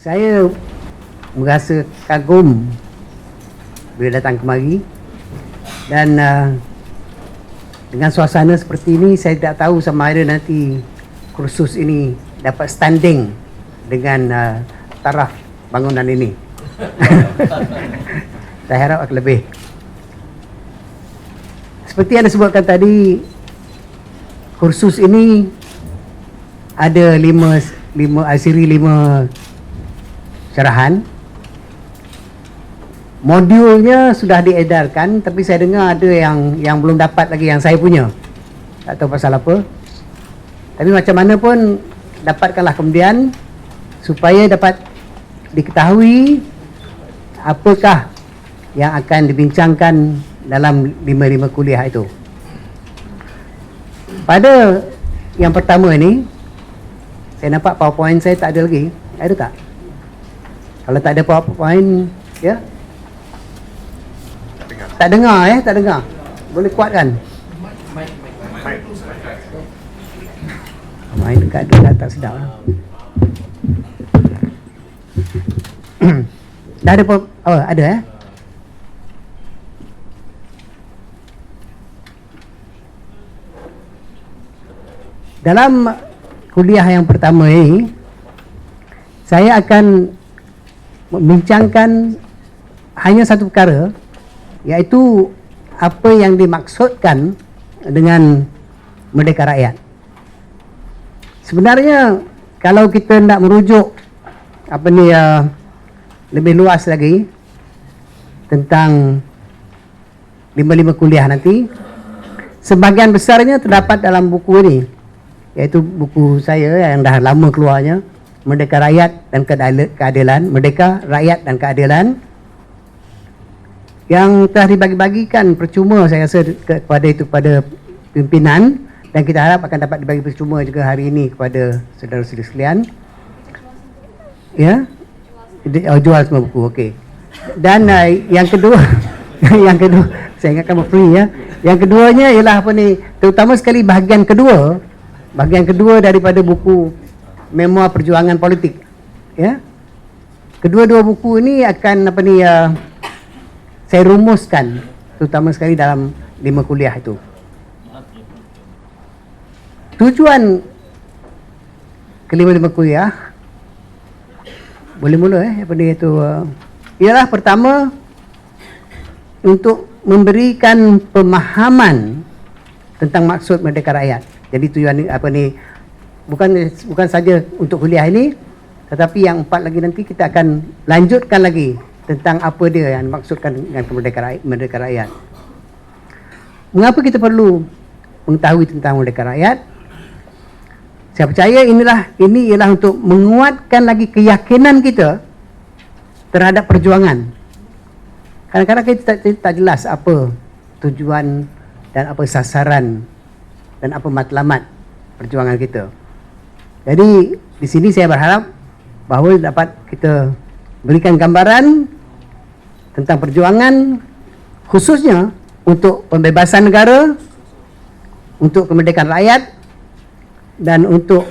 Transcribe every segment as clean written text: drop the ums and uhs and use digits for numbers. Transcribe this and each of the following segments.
Saya merasa kagum bila datang kemari dan dengan suasana seperti ini saya tak tahu sama ada nanti kursus ini dapat standing dengan taraf bangunan ini. Saya harap akan lebih. Seperti yang disebutkan tadi, kursus ini ada siri 5 syarahan. Modulnya sudah diedarkan, tapi saya dengar ada yang belum dapat lagi, yang saya punya. Tak tahu pasal apa. Tapi macam mana pun dapatkanlah kemudian supaya dapat diketahui apakah yang akan dibincangkan dalam 5 kuliah itu. Pada yang pertama ini, saya nampak PowerPoint saya tak ada lagi. Ada tak? Kalau tak ada PowerPoint, ya? Tak dengar. Tak dengar. Boleh kuatkan? Main dekat tu tak sedap lah. Dah ada ada Dalam kuliah yang pertama ini, saya akan membincangkan hanya satu perkara, iaitu apa yang dimaksudkan dengan merdeka rakyat. Sebenarnya kalau kita nak merujuk lebih luas lagi tentang 5 kuliah nanti, sebahagian besarnya terdapat dalam buku ini, iaitu buku saya yang dah lama keluarnya, Merdeka Rakyat dan Keadilan, Merdeka Rakyat dan Keadilan, yang telah dibagi-bagikan percuma saya rasa kepada pimpinan, dan kita harap akan dapat dibagi percuma juga hari ini kepada saudara-saudara sekalian. Ya, jual semua buku, okey. Dan yang kedua, saya ingatkan free ya. Yang keduanya ialah terutama sekali bahagian kedua daripada buku Memoir Perjuangan Politik. Ya, kedua-dua buku ini akan saya rumuskan terutama sekali dalam 5 kuliah itu. Tujuan kelima-lima kuliah, boleh mula ialah pertama untuk memberikan pemahaman tentang maksud merdeka rakyat. Jadi tujuan bukan saja untuk kuliah ini, tetapi yang 4 lagi nanti kita akan lanjutkan lagi tentang apa dia yang dimaksudkan dengan merdeka rakyat. Mengapa kita perlu mengetahui tentang merdeka rakyat? Saya percaya ini ialah untuk menguatkan lagi keyakinan kita terhadap perjuangan. Kadang-kadang kita tak jelas apa tujuan dan apa sasaran dan apa matlamat perjuangan kita. Jadi di sini saya berharap bahawa dapat kita berikan gambaran tentang perjuangan, khususnya untuk pembebasan negara, untuk kemerdekaan rakyat, dan untuk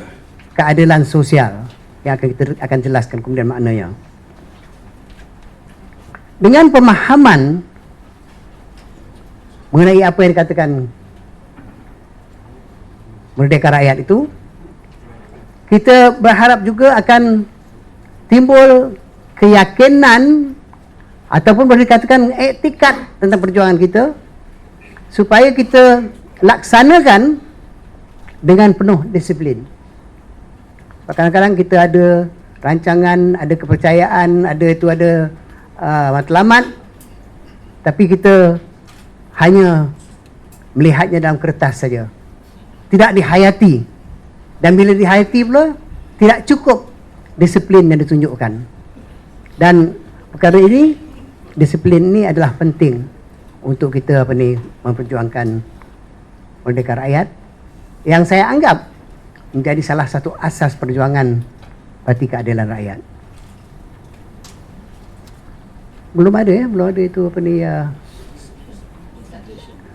keadilan sosial, yang kita akan jelaskan kemudian maknanya. Dengan pemahaman mengenai apa yang dikatakan merdeka rakyat itu, kita berharap juga akan timbul keyakinan ataupun boleh dikatakan etikat tentang perjuangan kita, supaya kita laksanakan dengan penuh disiplin. Kadang-kadang kita ada rancangan, ada kepercayaan, ada matlamat, tapi kita hanya melihatnya dalam kertas saja, tidak dihayati. Dan bila dihayati pula, tidak cukup disiplin yang ditunjukkan. Dan perkara ini, disiplin ini adalah penting untuk kita memperjuangkan merdeka rakyat, yang saya anggap menjadi salah satu asas perjuangan Parti Keadilan Rakyat. Belum ada itu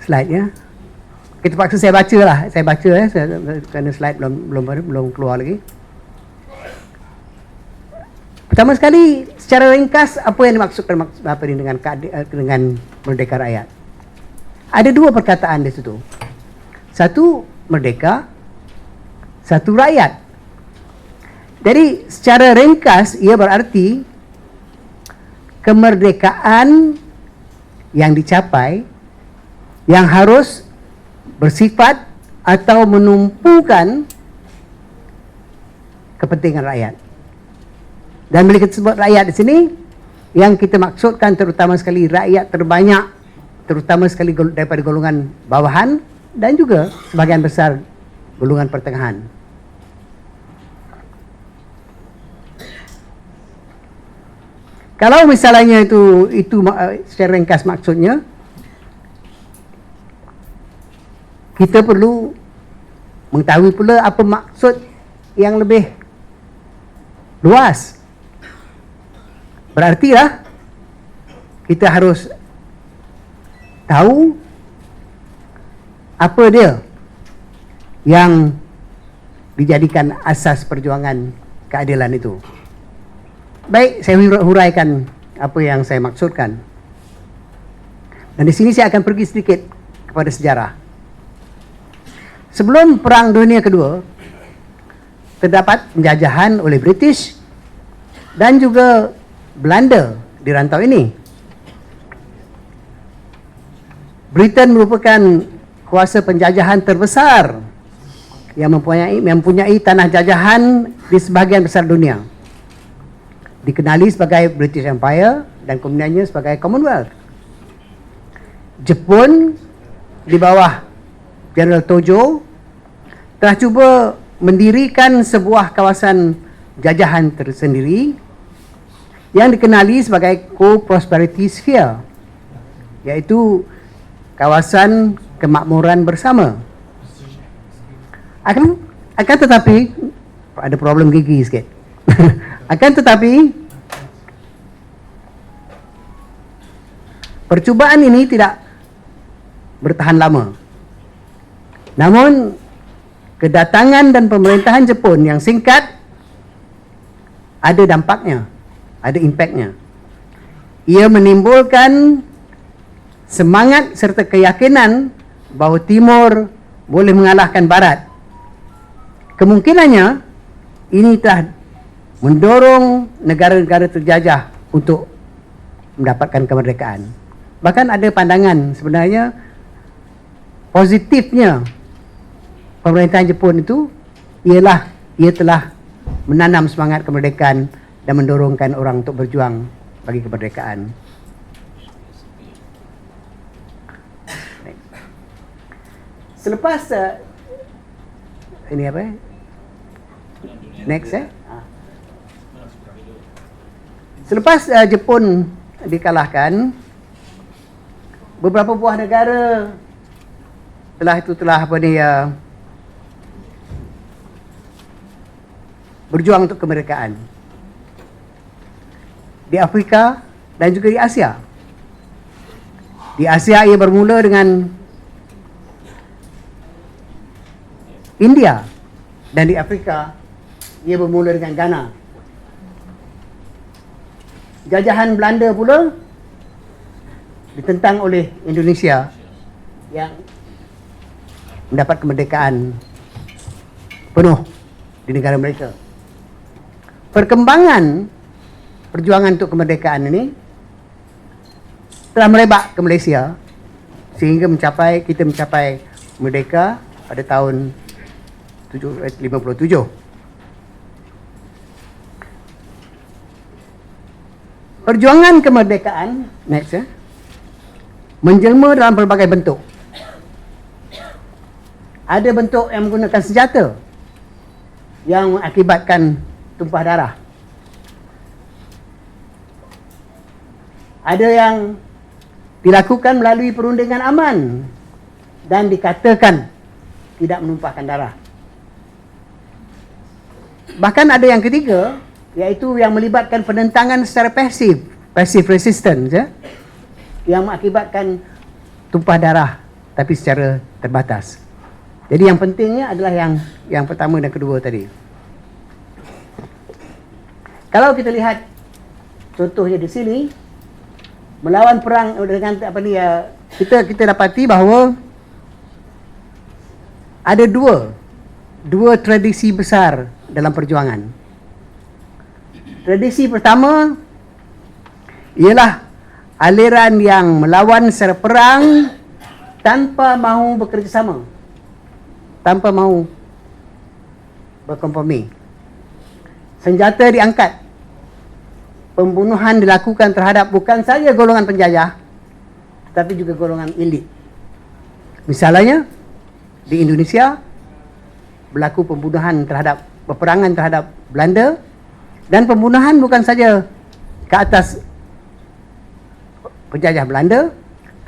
slide ya. Kita paksa saya baca kerana slide belum keluar lagi. Pertama sekali, secara ringkas, apa yang dimaksudkan apa ini dengan merdeka rakyat? Ada dua perkataan di situ. Satu, merdeka. Satu, rakyat. Jadi, secara ringkas, ia berarti kemerdekaan yang dicapai yang harus bersifat atau menumpukan kepentingan rakyat. Dan bila kita sebut rakyat di sini, yang kita maksudkan terutama sekali rakyat terbanyak, terutama sekali daripada golongan bawahan dan juga sebahagian besar golongan pertengahan. Kalau misalnya itu secara ringkas maksudnya, kita perlu mengetahui pula apa maksud yang lebih luas. Berartilah kita harus tahu apa dia yang dijadikan asas perjuangan keadilan itu. Baik, saya huraikan apa yang saya maksudkan. Dan di sini saya akan pergi sedikit kepada sejarah. Sebelum Perang Dunia Kedua, terdapat penjajahan oleh British dan juga Belanda di rantau ini. Britain merupakan kuasa penjajahan terbesar yang mempunyai tanah jajahan di sebahagian besar dunia. Dikenali sebagai British Empire dan kemudiannya sebagai Commonwealth. Jepun di bawah General Tojo telah cuba mendirikan sebuah kawasan jajahan tersendiri yang dikenali sebagai Co-Prosperity Sphere, iaitu kawasan kemakmuran bersama. Akan tetapi ada problem gigi sikit. Akan tetapi percubaan ini tidak bertahan lama. Namun kedatangan dan pemerintahan Jepun yang singkat ada dampaknya, ada impaknya. Ia menimbulkan semangat serta keyakinan bahawa Timur boleh mengalahkan Barat. Kemungkinannya ini telah mendorong negara-negara terjajah untuk mendapatkan kemerdekaan. Bahkan ada pandangan sebenarnya positifnya pemerintahan Jepun itu ialah ia telah menanam semangat kemerdekaan dan mendorongkan orang untuk berjuang bagi kemerdekaan. Selepas ini apa? Next Selepas Jepun dikalahkan, beberapa buah negara telah berjuang untuk kemerdekaan. Di Afrika dan juga di Asia. Di Asia ia bermula dengan India, dan di Afrika ia bermula dengan Ghana. Jajahan Belanda pula ditentang oleh Indonesia yang mendapat kemerdekaan penuh di negara mereka. Perkembangan perjuangan untuk kemerdekaan ini telah merebak ke Malaysia sehingga kita mencapai merdeka pada tahun 57. Perjuangan kemerdekaan menjelma dalam pelbagai bentuk. Ada bentuk yang menggunakan senjata yang mengakibatkan tumpah darah. Ada yang dilakukan melalui perundingan aman dan dikatakan tidak menumpahkan darah. Bahkan ada yang ketiga, iaitu yang melibatkan penentangan secara passive resistance, yang mengakibatkan tumpah darah tapi secara terbatas. Jadi yang pentingnya adalah yang pertama dan kedua tadi. Kalau kita lihat contohnya di sini, melawan perang dengan apa ni, kita dapati bahawa ada dua tradisi besar dalam perjuangan. Tradisi pertama ialah aliran yang melawan secara perang tanpa mahu bekerjasama, tanpa mahu berkompromi. Senjata diangkat, pembunuhan dilakukan terhadap bukan saja golongan penjajah tetapi juga golongan elit. Misalnya di Indonesia berlaku pembunuhan terhadap peperangan terhadap Belanda, dan pembunuhan bukan saja ke atas penjajah Belanda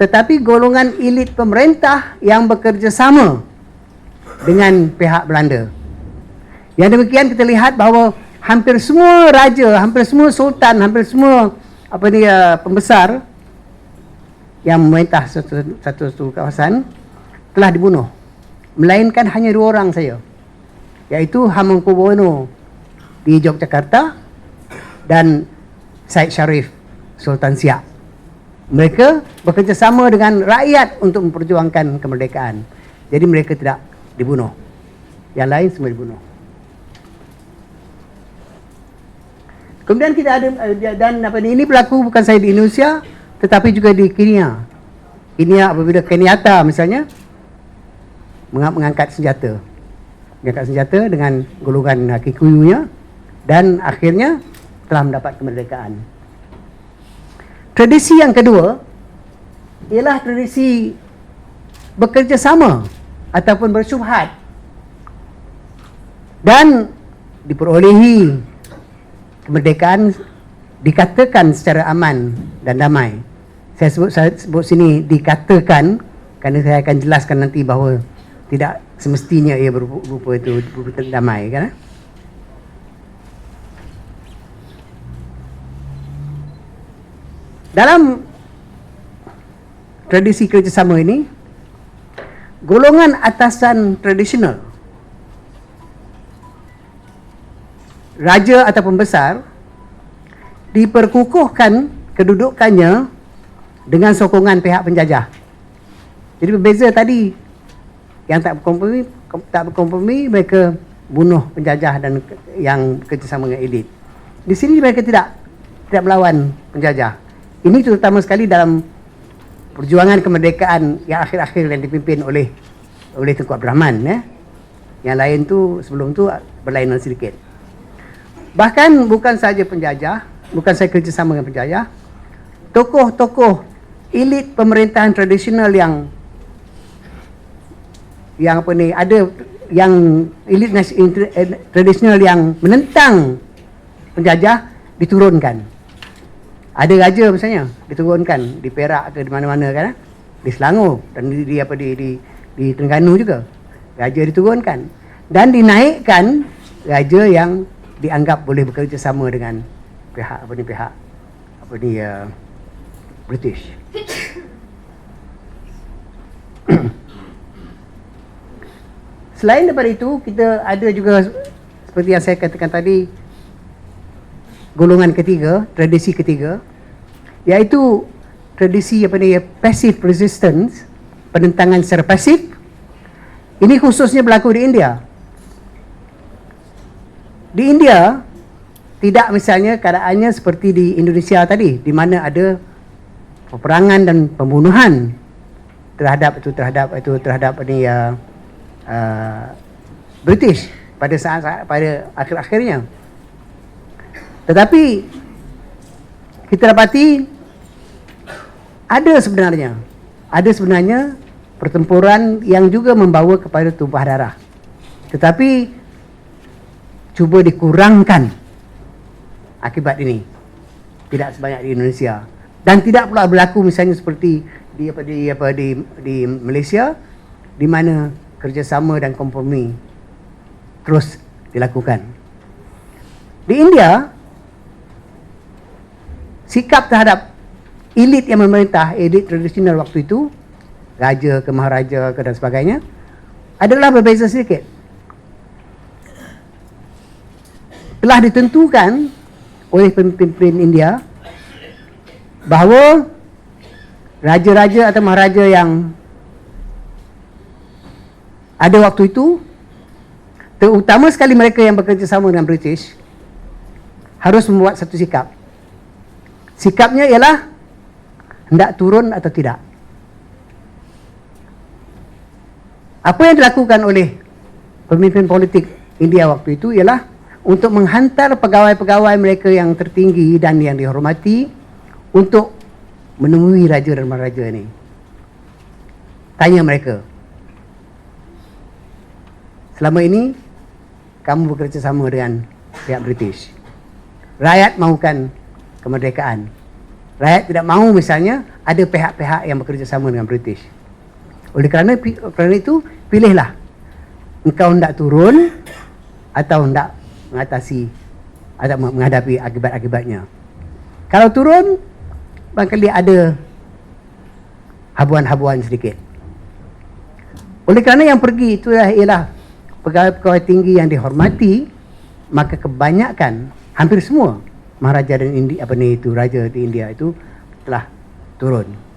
tetapi golongan elit pemerintah yang bekerjasama dengan pihak Belanda. Yang demikian kita lihat bahawa hampir semua raja, hampir semua sultan, hampir semua pembesar yang memerintah satu kawasan telah dibunuh, melainkan hanya 2 orang saja, iaitu Hamengkubuwono di Yogyakarta dan Said Sharif Sultan Siak. Mereka bekerjasama dengan rakyat untuk memperjuangkan kemerdekaan. Jadi mereka tidak dibunuh. Yang lain semua dibunuh. Kemudian kita ada, dan ini berlaku bukan sahaja di Indonesia tetapi juga di Kenya. Kenya apabila Kenyatta misalnya mengangkat senjata dengan golongan Kikuyunya, dan akhirnya telah mendapat kemerdekaan. Tradisi yang kedua ialah tradisi bekerjasama ataupun bersyubhat dan diperolehi kemerdekaan dikatakan secara aman dan damai. Saya sebut sini dikatakan kerana saya akan jelaskan nanti bahawa tidak semestinya ia berupa damai, kan? Dalam tradisi kerjasama ini, golongan atasan tradisional, raja atau pembesar, diperkukuhkan kedudukannya dengan sokongan pihak penjajah. Jadi berbeza tadi, yang tak berkompromi mereka bunuh penjajah dan yang kerjasama dengan elit. Di sini mereka tidak melawan penjajah. Ini terutama sekali dalam perjuangan kemerdekaan yang akhir-akhir yang dipimpin oleh Tunku Abdul Rahman. Yang lain tu sebelum tu berlainan sedikit. Bahkan bukan saja penjajah, bukan saja kerjasama dengan penjajah, tokoh-tokoh elit pemerintahan tradisional yang ada yang elit tradisional yang menentang penjajah diturunkan. Ada raja misalnya diturunkan di Perak ke di mana-mana, kan, di Selangor dan di Terengganu juga raja diturunkan, dan dinaikkan raja yang dianggap boleh bekerjasama dengan pihak British. Selain daripada itu, kita ada juga seperti yang saya katakan tadi, golongan ketiga, tradisi ketiga, iaitu tradisi passive resistance, penentangan secara pasif. Ini khususnya berlaku di India. Di India tidak misalnya keadaannya seperti di Indonesia tadi, di mana ada peperangan dan pembunuhan terhadap British pada akhir-akhirnya. Tetapi kita dapati ada sebenarnya pertempuran yang juga membawa kepada tumpah darah, tetapi cuba dikurangkan akibat ini, tidak sebanyak di Indonesia, dan tidak pula berlaku misalnya seperti di Malaysia, di mana kerjasama dan kompromi terus dilakukan. Di India, sikap terhadap elit yang memerintah, elit tradisional waktu itu, raja ke maharaja ke dan sebagainya, adalah berbeza sedikit. Telah ditentukan oleh pemimpin India bahawa raja-raja atau maharaja yang ada waktu itu, terutama sekali mereka yang bekerjasama dengan British, harus membuat satu sikap. Sikapnya ialah hendak turun atau tidak. Apa yang dilakukan oleh pemimpin politik India waktu itu ialah untuk menghantar pegawai-pegawai mereka yang tertinggi dan yang dihormati untuk menemui raja dan maharaja ini. Tanya mereka, selama ini kamu bekerja sama dengan pihak British. Rakyat mahukan kemerdekaan. Rakyat tidak mahu misalnya ada pihak-pihak yang bekerja sama dengan British. Oleh kerana itu, pilihlah. Engkau hendak turun atau hendak mengatasi atau menghadapi akibat-akibatnya. Kalau turun, barangkali ada habuan-habuan sedikit. Oleh kerana yang pergi itu ialah pegawai-pegawai tinggi yang dihormati, maka kebanyakan, hampir semua maharaja dan raja di India itu telah turun.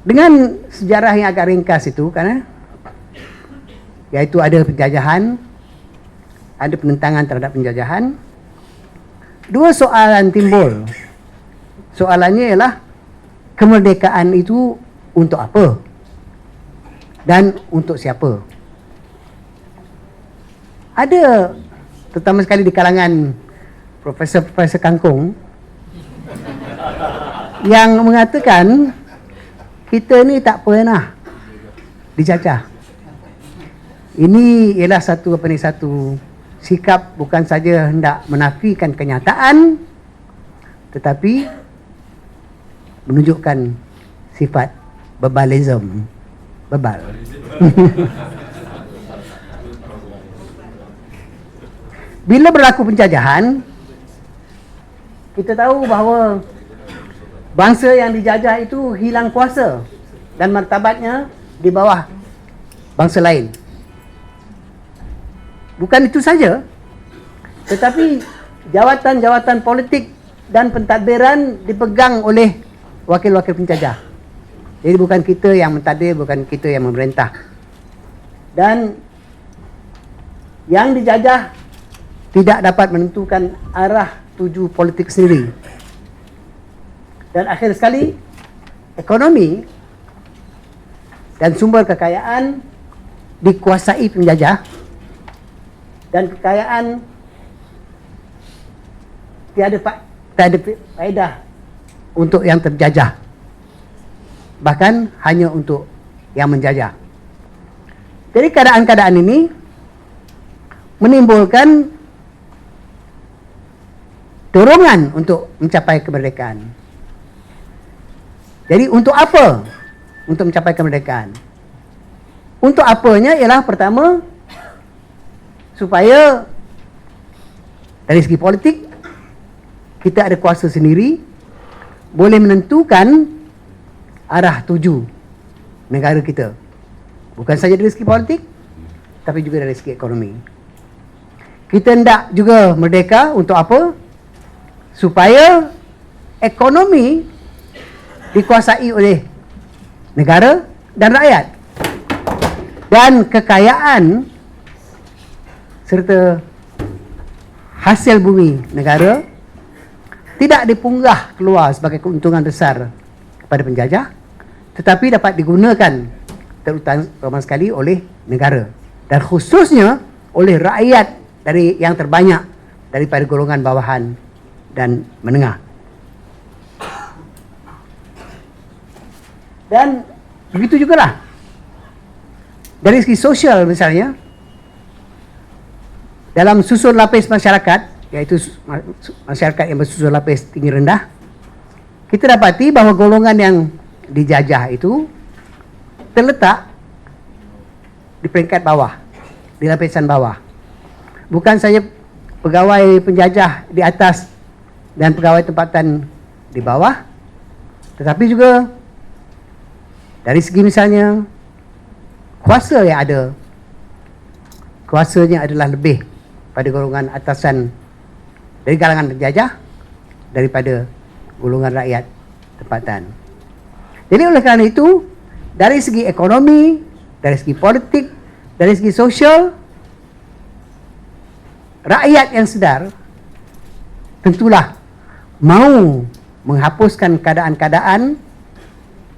Dengan sejarah yang agak ringkas itu, karena iaitu ada penjajahan, ada penentangan terhadap penjajahan, dua soalan timbul. Soalannya ialah kemerdekaan itu untuk apa dan untuk siapa? Ada, terutama sekali di kalangan profesor-profesor kangkung yang mengatakan kita ni tak pernah dijajah. Ini ialah satu sikap bukan saja hendak menafikan kenyataan, tetapi menunjukkan sifat bebalism. Bebal. Bila berlaku penjajahan, kita tahu bahawa bangsa yang dijajah itu hilang kuasa dan martabatnya di bawah bangsa lain. Bukan itu saja, tetapi jawatan-jawatan politik dan pentadbiran dipegang oleh wakil-wakil penjajah. Jadi bukan kita yang mentadbir, bukan kita yang memerintah. Dan yang dijajah tidak dapat menentukan arah tuju politik sendiri. Dan akhir sekali, ekonomi dan sumber kekayaan dikuasai penjajah, dan kekayaan tiada faedah untuk yang terjajah, bahkan hanya untuk yang menjajah. Jadi keadaan-keadaan ini menimbulkan dorongan untuk mencapai kemerdekaan. Jadi untuk apa? Untuk mencapai kemerdekaan. Untuk apanya ialah pertama, supaya dari segi politik kita ada kuasa sendiri, boleh menentukan arah tuju negara kita. Bukan saja dari segi politik, tapi juga dari segi ekonomi. Kita hendak juga merdeka untuk apa? Supaya ekonomi dikuasai oleh negara dan rakyat, dan kekayaan serta hasil bumi negara tidak dipunggah keluar sebagai keuntungan besar kepada penjajah, tetapi dapat digunakan terutama sekali oleh negara, dan khususnya oleh rakyat dari yang terbanyak daripada golongan bawahan dan menengah. Dan begitu jugalah dari segi sosial, misalnya dalam susun lapis masyarakat, iaitu masyarakat yang bersusun lapis tinggi rendah, kita dapati bahawa golongan yang dijajah itu terletak di peringkat bawah, di lapisan bawah. Bukan saja pegawai penjajah di atas dan pegawai tempatan di bawah, tetapi juga dari segi misalnya kuasa yang ada kuasanya adalah lebih pada golongan atasan dari kalangan penjajah daripada golongan rakyat tempatan. Jadi oleh kerana itu, dari segi ekonomi, dari segi politik, dari segi sosial, rakyat yang sedar tentulah mahu menghapuskan keadaan-keadaan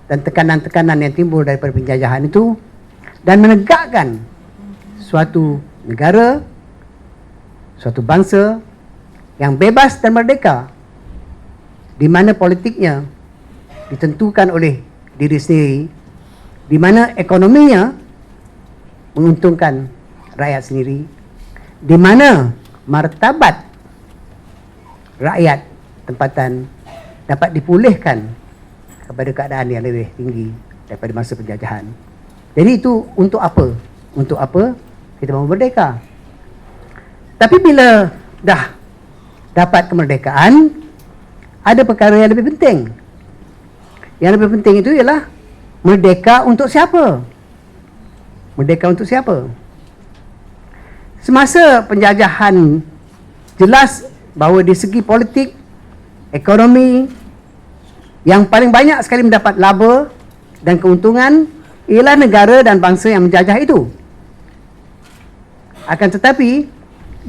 dan tekanan-tekanan yang timbul daripada penjajahan itu dan menegakkan suatu negara, suatu bangsa yang bebas dan merdeka, di mana politiknya ditentukan oleh diri sendiri, di mana ekonominya menguntungkan rakyat sendiri, di mana martabat rakyat tempatan dapat dipulihkan kepada keadaan yang lebih tinggi daripada masa penjajahan. Jadi itu untuk apa? Untuk apa kita mahu merdeka? Tapi bila dah dapat kemerdekaan, ada perkara yang lebih penting. Yang lebih penting itu ialah merdeka untuk siapa? Merdeka untuk siapa? Semasa penjajahan, jelas bahawa di segi politik, ekonomi, yang paling banyak sekali mendapat laba dan keuntungan ialah negara dan bangsa yang menjajah itu. Akan tetapi,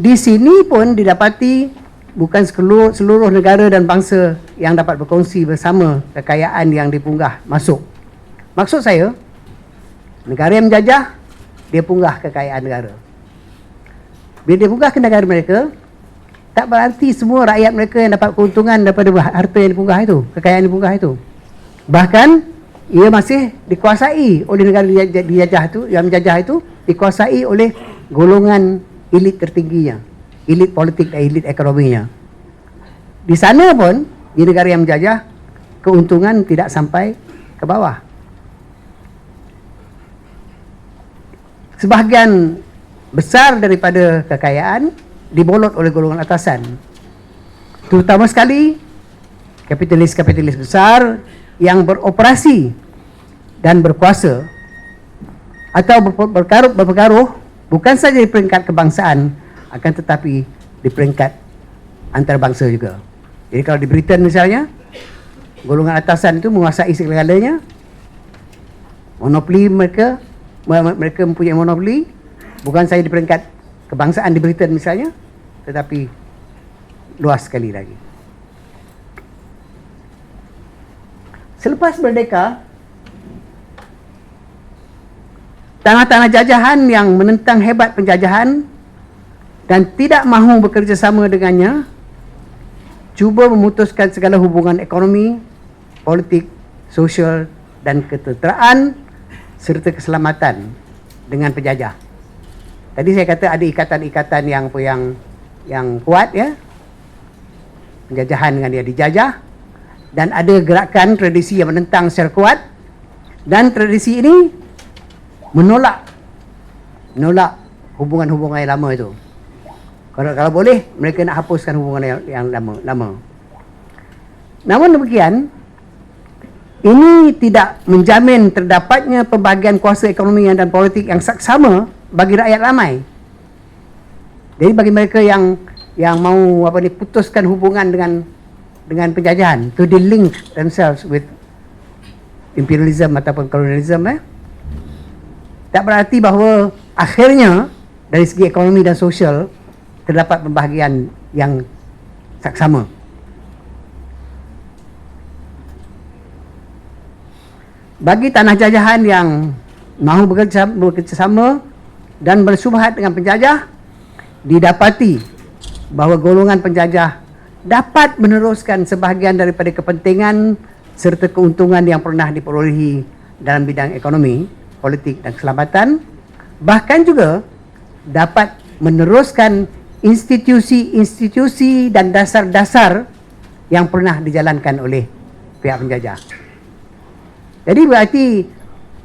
di sini pun didapati bukan seluruh negara dan bangsa yang dapat berkongsi bersama kekayaan yang dipunggah masuk. Maksud saya, negara yang menjajah, dia punggah kekayaan negara. Bila dia punggah ke negara mereka, tak berarti semua rakyat mereka yang dapat keuntungan daripada harta yang dipunggah itu, kekayaan yang dipunggah itu. Bahkan, ia masih dikuasai oleh negara dijajah itu, yang menjajah itu, dikuasai oleh golongan elit tertingginya, elit politik dan elit ekonominya. Di sana pun, di negara yang menjajah, keuntungan tidak sampai ke bawah. Sebahagian besar daripada kekayaan dibolot oleh golongan atasan, terutama sekali kapitalis-kapitalis besar yang beroperasi dan berkuasa atau berpengaruh bukan saja di peringkat kebangsaan, akan tetapi di peringkat antarabangsa juga. Jadi kalau di Britain misalnya, golongan atasan itu menguasai segala-galanya, monopoli mereka mempunyai monopoli bukan saja di peringkat kebangsaan di Britain misalnya, tetapi luas sekali lagi. Selepas merdeka, tanah-tanah jajahan yang menentang hebat penjajahan dan tidak mahu bekerjasama dengannya, cuba memutuskan segala hubungan ekonomi, politik, sosial dan ketenterakan serta keselamatan dengan penjajah. Tadi saya kata ada ikatan-ikatan yang kuat, ya, penjajahan dengan dia dijajah, dan ada gerakan tradisi yang menentang secara kuat, dan tradisi ini menolak hubungan-hubungan yang lama itu. Kalau boleh, mereka nak hapuskan hubungan yang lama. Namun demikian, ini tidak menjamin terdapatnya pembahagian kuasa ekonomi dan politik yang saksama bagi rakyat ramai. Jadi bagi mereka yang mau putuskan hubungan dengan penjajahan, to de-link themselves with imperialism ataupun kolonialism, tak berarti bahawa akhirnya dari segi ekonomi dan sosial terdapat pembahagian yang saksama. Bagi tanah jajahan yang mahu bekerjasama dan bersubhat dengan penjajah, didapati bahawa golongan penjajah dapat meneruskan sebahagian daripada kepentingan serta keuntungan yang pernah diperolehi dalam bidang ekonomi, politik dan keselamatan, bahkan juga dapat meneruskan institusi-institusi dan dasar-dasar yang pernah dijalankan oleh pihak penjajah. Jadi berarti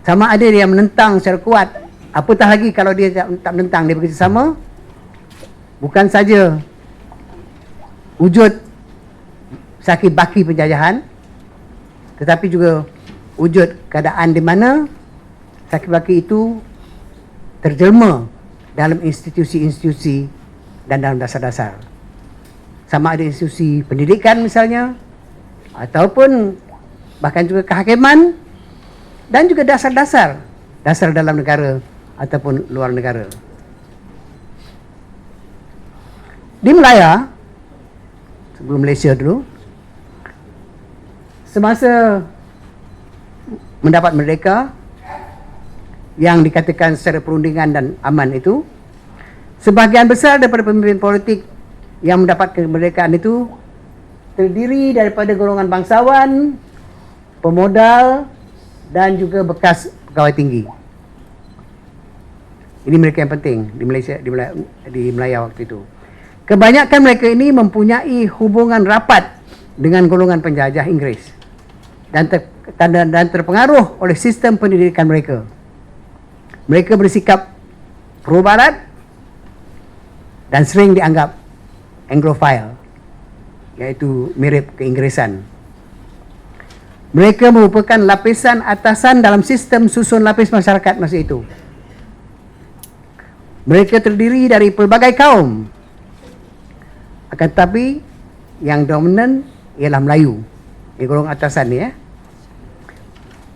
sama ada dia menentang secara kuat, apatah lagi kalau dia tak menentang, dia bekerjasama, bukan saja wujud sakit baki penjajahan, tetapi juga wujud keadaan di mana sakit baki itu terjelma dalam institusi-institusi dan dalam dasar-dasar. Sama ada institusi pendidikan misalnya, ataupun bahkan juga kehakiman, dan juga dasar-dasar, dasar dalam negara ataupun luar negara. Di Melaya, sebelum Malaysia dulu, semasa mendapat merdeka yang dikatakan secara perundingan dan aman itu, sebahagian besar daripada pemimpin politik yang mendapat kemerdekaan itu terdiri daripada golongan bangsawan, pemodal dan juga bekas pegawai tinggi. Ini mereka yang penting di Malaysia, di Melaya waktu itu. Kebanyakan mereka ini mempunyai hubungan rapat dengan golongan penjajah Inggeris dan terpengaruh oleh sistem pendidikan mereka. Mereka bersikap pro-barat dan sering dianggap Anglophile, iaitu mirip keinggrisan. Mereka merupakan lapisan atasan dalam sistem susun lapis masyarakat masa itu. Mereka terdiri dari pelbagai kaum, akan tetapi yang dominan ialah Melayu, di golongan atasan ni ya.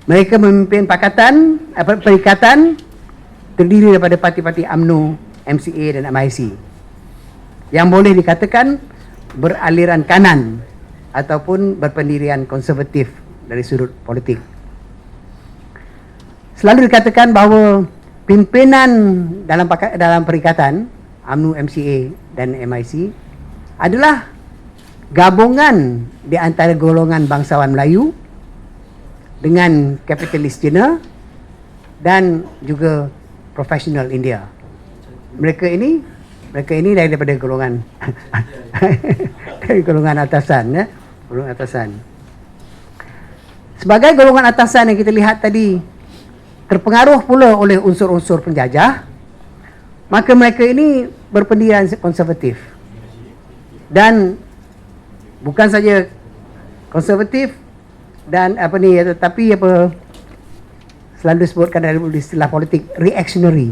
Mereka memimpin perikatan terdiri daripada parti-parti UMNO, MCA dan MIC yang boleh dikatakan beraliran kanan ataupun berpendirian konservatif dari sudut politik. Selalu dikatakan bahawa pimpinan dalam perikatan UMNO, MCA dan MIC adalah gabungan di antara golongan bangsawan Melayu dengan kapitalis Cina dan juga profesional India. Mereka ini daripada golongan dari golongan atasan ya, golongan atasan. Sebagai golongan atasan yang kita lihat tadi terpengaruh pula oleh unsur-unsur penjajah, maka mereka ini berpendirian konservatif. Dan bukan saja konservatif dan tetapi selalu disebutkan dalam istilah politik reactionary.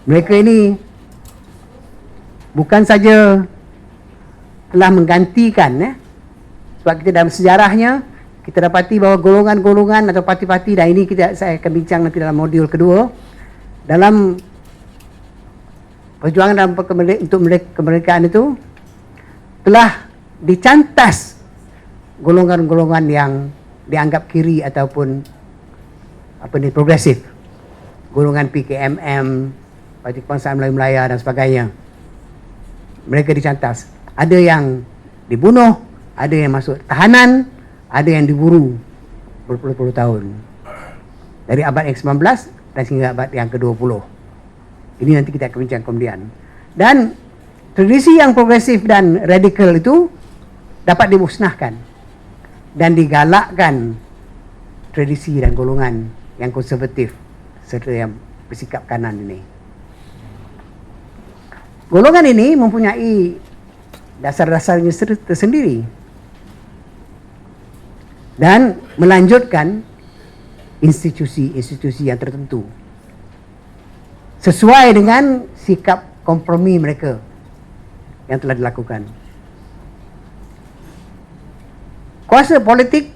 Mereka ini bukan saja telah menggantikan sebab kita dalam sejarahnya kita dapati bahawa golongan-golongan atau parti-parti, dan ini saya akan bincang nanti dalam modul kedua, dalam perjuangan dalam untuk kemerdekaan itu telah dicantas golongan-golongan yang dianggap kiri ataupun progresif, golongan PKMM, Parti Kebangsaan Melayu Melaya dan sebagainya. Mereka dicantas. Ada yang dibunuh, ada yang masuk tahanan, ada yang diburu berpuluh-puluh tahun. Dari abad yang ke-19 dan hingga abad yang ke-20. Ini nanti kita akan bincang kemudian. Dan tradisi yang progresif dan radikal itu dapat dimusnahkan dan digalakkan tradisi dan golongan yang konservatif serta yang bersikap kanan ini. Golongan ini mempunyai dasar-dasarnya tersendiri dan melanjutkan institusi-institusi yang tertentu sesuai dengan sikap kompromi mereka yang telah dilakukan. Kuasa politik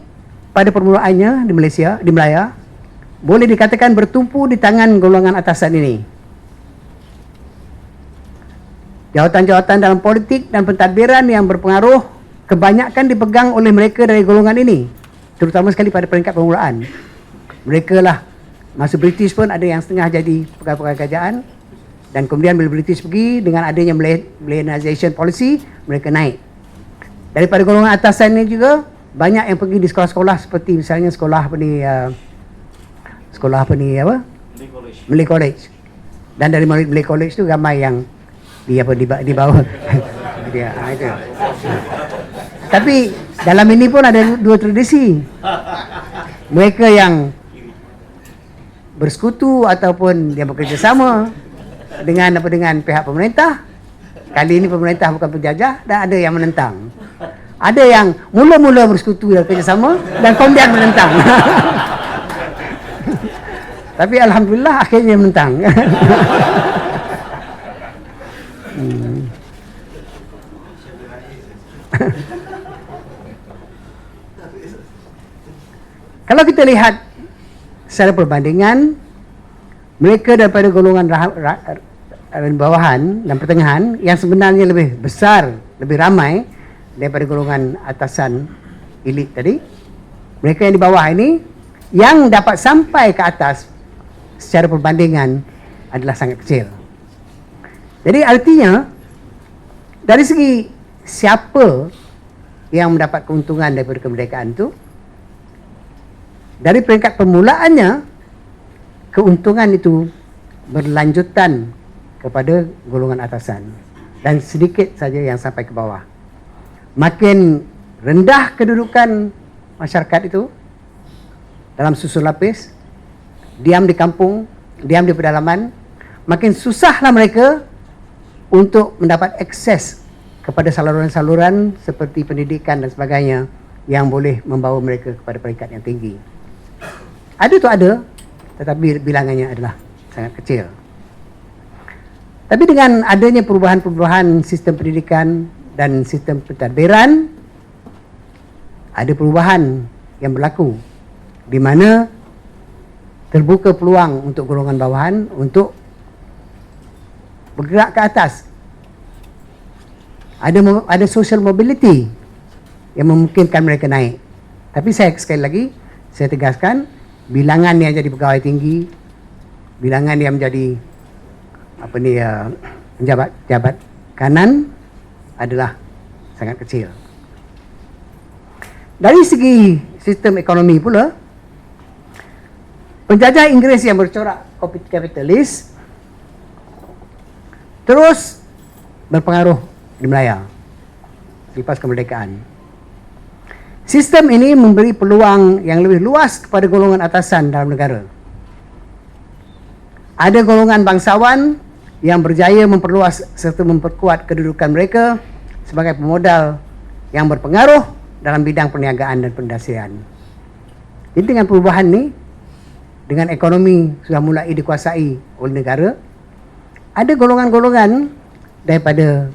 pada permulaannya di Melaya boleh dikatakan bertumpu di tangan golongan atasan ini. Jawatan-jawatan dalam politik dan pentadbiran yang berpengaruh kebanyakan dipegang oleh mereka dari golongan ini, terutama sekali pada peringkat permulaan. Mereka lah, masa British pun ada yang setengah jadi pegawai kerajaan, dan kemudian bila British pergi dengan adanya Millennialization policy, mereka naik. Daripada golongan atasan ini juga banyak yang pergi di sekolah-sekolah seperti misalnya Malay College. Dan dari Malay College tu ramai yang di bawah. Itu. Tapi dalam ini pun ada dua tradisi. Mereka yang bersekutu ataupun yang bekerjasama dengan pihak pemerintah. Kali ini pemerintah bukan penjajah, dan ada yang menentang. Ada yang mula-mula bersekutu dan bekerjasama dan kemudian menentang. Tapi alhamdulillah akhirnya menang. Kalau kita lihat secara perbandingan, mereka daripada golongan bawahan dan pertengahan yang sebenarnya lebih besar, lebih ramai daripada golongan atasan elit tadi. Mereka yang di bawah ini yang dapat sampai ke atas secara perbandingan adalah sangat kecil. Jadi artinya dari segi siapa yang mendapat keuntungan daripada kemerdekaan itu, dari peringkat permulaannya keuntungan itu berlanjutan kepada golongan atasan dan sedikit saja yang sampai ke bawah. Makin rendah kedudukan masyarakat itu dalam susun lapis, diam di kampung, diam di pedalaman, makin susahlah mereka untuk mendapat akses kepada saluran-saluran seperti pendidikan dan sebagainya yang boleh membawa mereka kepada peringkat yang tinggi. Ada tu ada, tetapi bilangannya adalah sangat kecil. Tapi dengan adanya perubahan-perubahan sistem pendidikan dan sistem pentadbiran, ada perubahan yang berlaku di mana terbuka peluang untuk golongan bawahan untuk bergerak ke atas. Ada social mobility yang memungkinkan mereka naik. Tapi sekali lagi saya tegaskan, bilangan yang jadi pegawai tinggi, bilangan yang menjadi pejabat kanan adalah sangat kecil. Dari segi sistem ekonomi pula, penjajah Inggeris yang bercorak kapitalis terus berpengaruh di Melaya selepas kemerdekaan. Sistem ini memberi peluang yang lebih luas kepada golongan atasan dalam negara. Ada golongan bangsawan yang berjaya memperluas serta memperkuat kedudukan mereka sebagai pemodal yang berpengaruh dalam bidang perniagaan dan perindustrian. Jadi dengan perubahan ini, dengan ekonomi sudah mulai dikuasai oleh negara, ada golongan-golongan daripada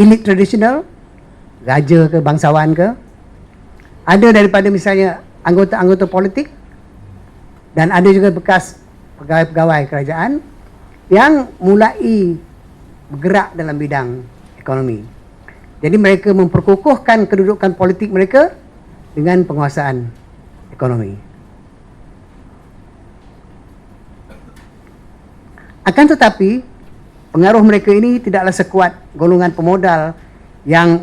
elit tradisional, raja ke, bangsawan ke, ada daripada misalnya anggota-anggota politik, dan ada juga bekas pegawai-pegawai kerajaan yang mulai bergerak dalam bidang ekonomi. Jadi mereka memperkukuhkan kedudukan politik mereka dengan penguasaan ekonomi. Akan tetapi pengaruh mereka ini tidaklah sekuat golongan pemodal yang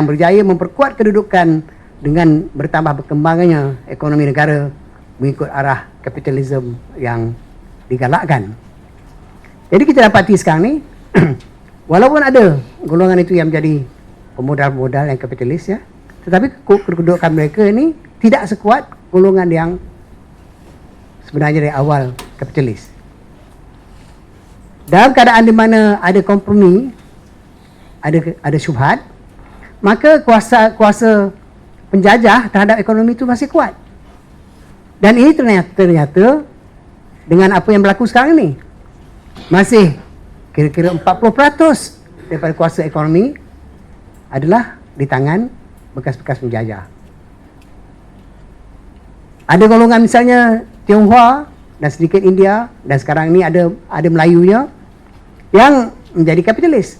berjaya memperkuat kedudukan dengan bertambah berkembangannya ekonomi negara mengikut arah kapitalisme yang digalakkan. Jadi kita dapati sekarang ni walaupun ada golongan itu yang menjadi pemodal-pemodal yang kapitalis, ya, tetapi kedudukan mereka ini tidak sekuat golongan yang sebenarnya dari awal kapitalis. Dalam keadaan di mana ada kompromi, ada syubhat, maka kuasa penjajah terhadap ekonomi itu masih kuat. Dan ini ternyata dengan apa yang berlaku sekarang ini, masih kira-kira 40% daripada kuasa ekonomi adalah di tangan bekas-bekas penjajah. Ada golongan misalnya Tionghoa dan sedikit India, dan sekarang ini ada Melayunya yang menjadi kapitalis.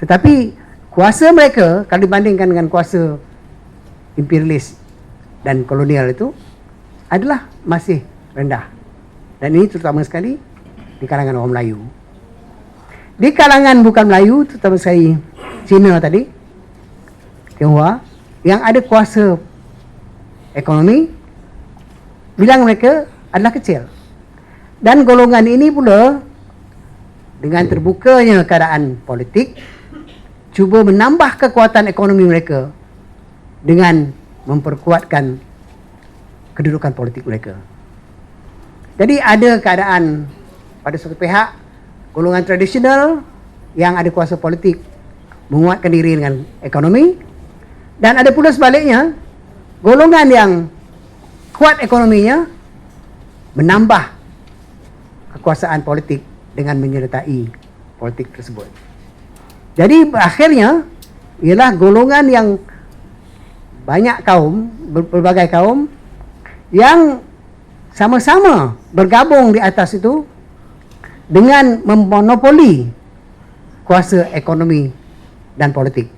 Tetapi kuasa mereka kalau dibandingkan dengan kuasa imperialis dan kolonial itu adalah masih rendah. Dan ini terutama sekali di kalangan orang Melayu. Di kalangan bukan Melayu, terutama sekali Cina tadi, Tionghoa, yang ada kuasa ekonomi, bilang mereka adalah kecil. Dan golongan ini pula dengan terbukanya keadaan politik, cuba menambah kekuatan ekonomi mereka dengan memperkuatkan kedudukan politik mereka. Jadi ada keadaan pada suatu pihak, golongan tradisional yang ada kuasa politik menguatkan diri dengan ekonomi, dan ada pula sebaliknya, golongan yang kuat ekonominya, menambah kekuasaan politik dengan menyertai politik tersebut. Jadi akhirnya ialah golongan yang banyak kaum, berbagai kaum yang sama-sama bergabung di atas itu dengan memonopoli kuasa ekonomi dan politik.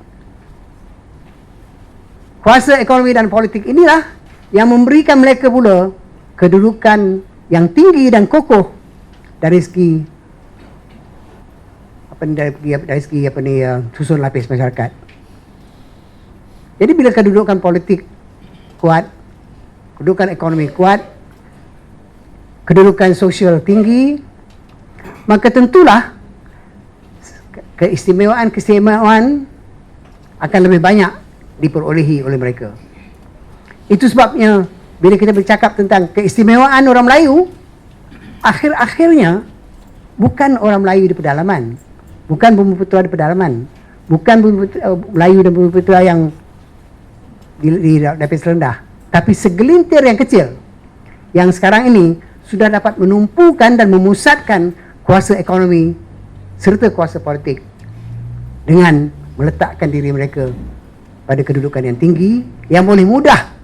Kuasa ekonomi dan politik inilah yang memberikan mereka pula kedudukan yang tinggi dan kokoh dari segi susun lapis masyarakat. Jadi bila kedudukan politik kuat, kedudukan ekonomi kuat, kedudukan sosial tinggi, maka tentulah keistimewaan akan lebih banyak diperolehi oleh mereka. Itu sebabnya bila kita bercakap tentang keistimewaan orang Melayu, akhir-akhirnya bukan orang Melayu di pedalaman, bukan bumi putera di pedalaman, bukan Melayu dan bumi putera yang di lapis rendah, tapi segelintir yang kecil yang sekarang ini sudah dapat menumpukan dan memusatkan kuasa ekonomi serta kuasa politik dengan meletakkan diri mereka pada kedudukan yang tinggi yang boleh mudah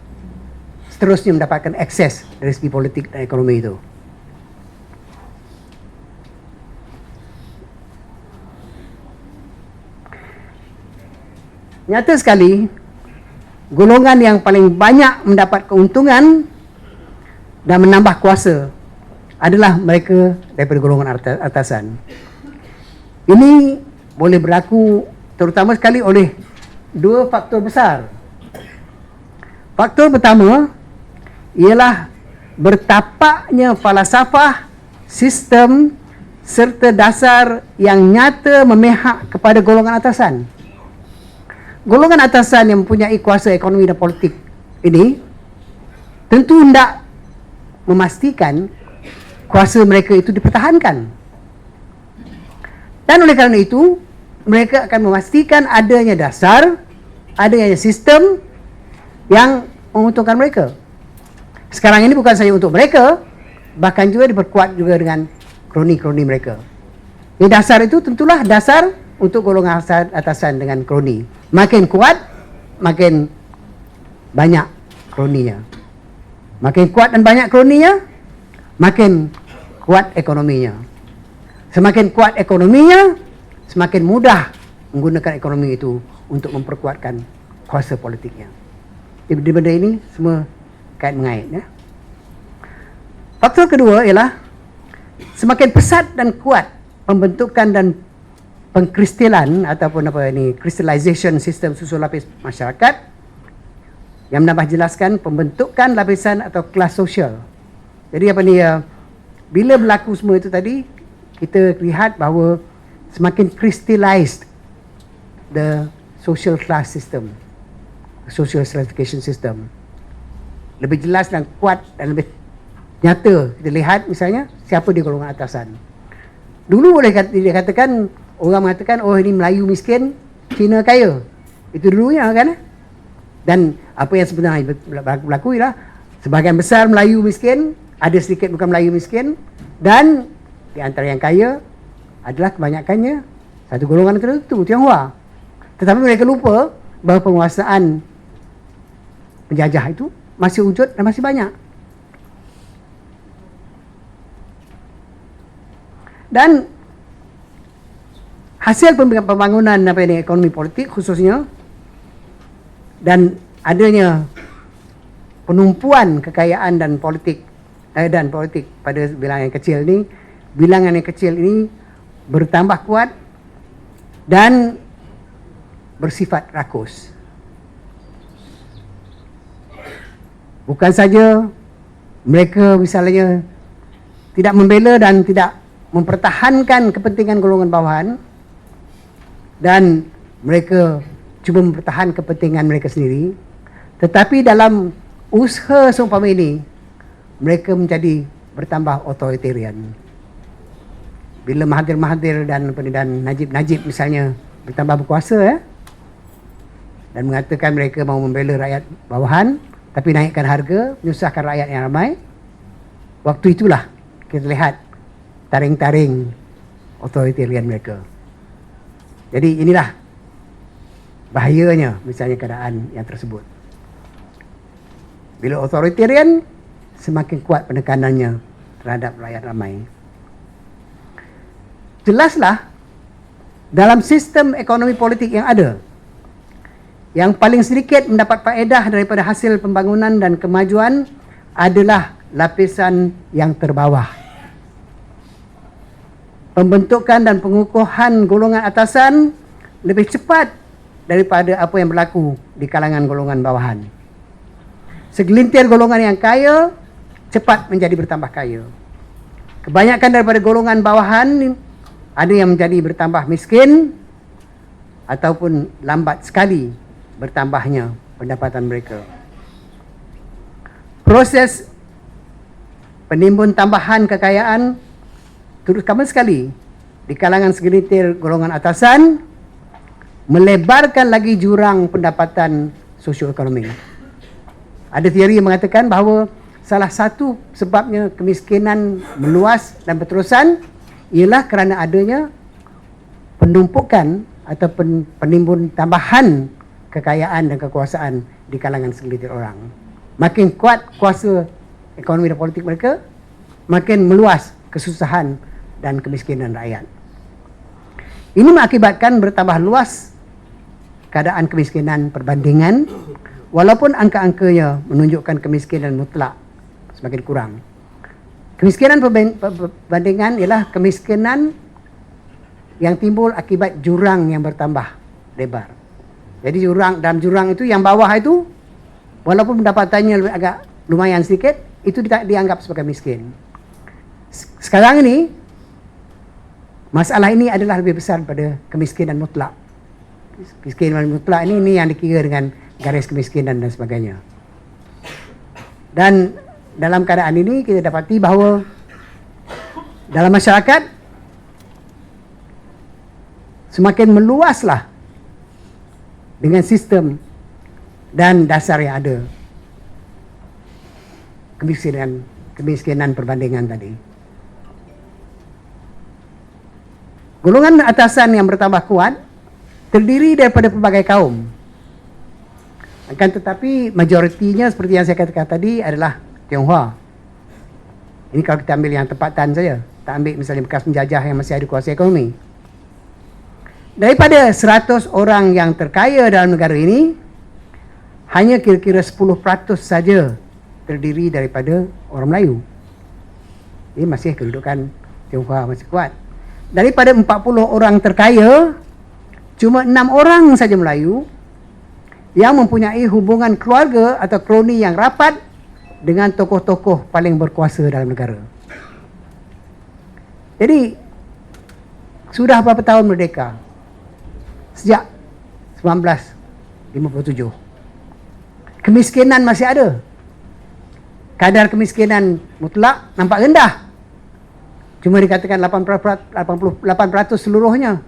seterusnya mendapatkan akses dari segi politik dan ekonomi itu. Nyata sekali, golongan yang paling banyak mendapat keuntungan dan menambah kuasa adalah mereka daripada golongan atasan. Ini boleh berlaku terutama sekali oleh dua faktor besar. Faktor pertama ialah bertapaknya falsafah, sistem serta dasar yang nyata memihak kepada golongan atasan. Golongan atasan yang mempunyai kuasa ekonomi dan politik ini tentu hendak memastikan kuasa mereka itu dipertahankan. Dan oleh kerana itu, mereka akan memastikan adanya dasar, adanya sistem yang menguntungkan mereka. Sekarang ini bukan saja untuk mereka, bahkan juga diperkuat juga dengan kroni-kroni mereka. Ini dasar itu tentulah dasar untuk golongan atasan dengan kroni. Makin kuat, makin banyak kroninya. Makin kuat dan banyak kroninya, makin kuat ekonominya. Semakin kuat ekonominya, semakin mudah menggunakan ekonomi itu untuk memperkuatkan kuasa politiknya. Jadi benda ini semua kait mengait. Ya. Faktor kedua ialah semakin pesat dan kuat pembentukan dan pengkristalan ataupun crystallization sistem susun lapis masyarakat yang menambah jelaskan pembentukan lapisan atau kelas sosial. Jadi bila berlaku semua itu tadi, kita lihat bahawa semakin crystallized the social class system, social stratification system. Lebih jelas dan kuat dan lebih nyata kita lihat misalnya siapa di golongan atasan. Dulu boleh dikatakan, orang mengatakan, oh ini Melayu miskin, Cina kaya. Itu dulunya kan. Dan apa yang sebenarnya berlaku ialah sebahagian besar Melayu miskin, ada sedikit bukan Melayu miskin, dan di antara yang kaya adalah kebanyakannya satu golongan tertentu, Tionghoa. Tetapi mereka lupa bahawa penguasaan penjajah itu masih wujud dan masih banyak. Dan hasil pembangunan ekonomi politik khususnya dan adanya penumpuan kekayaan dan politik pada bilangan yang kecil ini, bilangan yang kecil ini bertambah kuat dan bersifat rakus. Bukan saja mereka misalnya tidak membela dan tidak mempertahankan kepentingan golongan bawahan, dan mereka cuba mempertahankan kepentingan mereka sendiri, tetapi dalam usaha seumpama ini mereka menjadi bertambah authoritarian. Bila Mahathir dan Najib misalnya bertambah berkuasa dan mengatakan mereka mahu membela rakyat bawahan, tapi naikkan harga, menyusahkan rakyat yang ramai. Waktu itulah kita lihat taring-taring authoritarian mereka. Jadi inilah bahayanya misalnya keadaan yang tersebut. Bila authoritarian, semakin kuat penekanannya terhadap rakyat ramai. Jelaslah dalam sistem ekonomi politik yang ada, yang paling sedikit mendapat faedah daripada hasil pembangunan dan kemajuan adalah lapisan yang terbawah. Pembentukan dan pengukuhan golongan atasan lebih cepat daripada apa yang berlaku di kalangan golongan bawahan. Segelintir golongan yang kaya cepat menjadi bertambah kaya. Kebanyakan daripada golongan bawahan ada yang menjadi bertambah miskin ataupun lambat sekali bertambahnya pendapatan mereka. Proses penimbun tambahan kekayaan terutama sekali di kalangan segelintir golongan atasan melebarkan lagi jurang pendapatan sosioekonomi. Ada teori yang mengatakan bahawa salah satu sebabnya kemiskinan meluas dan berterusan ialah kerana adanya penumpukan atau penimbun tambahan kekayaan dan kekuasaan di kalangan segelintir orang. Makin kuat kuasa ekonomi dan politik mereka, makin meluas kesusahan dan kemiskinan rakyat. Ini mengakibatkan bertambah luas keadaan kemiskinan perbandingan, walaupun angka-angkanya menunjukkan kemiskinan mutlak semakin kurang. Kemiskinan perbandingan ialah kemiskinan yang timbul akibat jurang yang bertambah lebar. Jadi dalam jurang itu yang bawah itu walaupun pendapatannya agak lumayan sedikit, itu dianggap sebagai miskin. Sekarang ini masalah ini adalah lebih besar pada kemiskinan mutlak. Kemiskinan mutlak ini yang dikira dengan garis kemiskinan dan sebagainya. Dan dalam keadaan ini kita dapati bahawa dalam masyarakat semakin meluaslah dengan sistem dan dasar yang ada kemiskinan perbandingan tadi. Golongan atasan yang bertambah kuat terdiri daripada pelbagai kaum. Akan tetapi majoritinya seperti yang saya katakan tadi adalah Tionghoa. Ini kalau kita ambil yang tempatan saja. Tak ambil misalnya bekas penjajah yang masih ada kuasa ekonomi. Daripada 100 orang yang terkaya dalam negara ini, hanya kira-kira 10% saja terdiri daripada orang Melayu. Ini masih kedudukan Tionghoa masih kuat. Daripada 40 orang terkaya, cuma 6 orang saja Melayu yang mempunyai hubungan keluarga atau kroni yang rapat dengan tokoh-tokoh paling berkuasa dalam negara. Jadi, sudah berapa tahun merdeka? Sejak 1957. Kemiskinan masih ada. Kadar kemiskinan mutlak nampak rendah. Cuma dikatakan 88% seluruhnya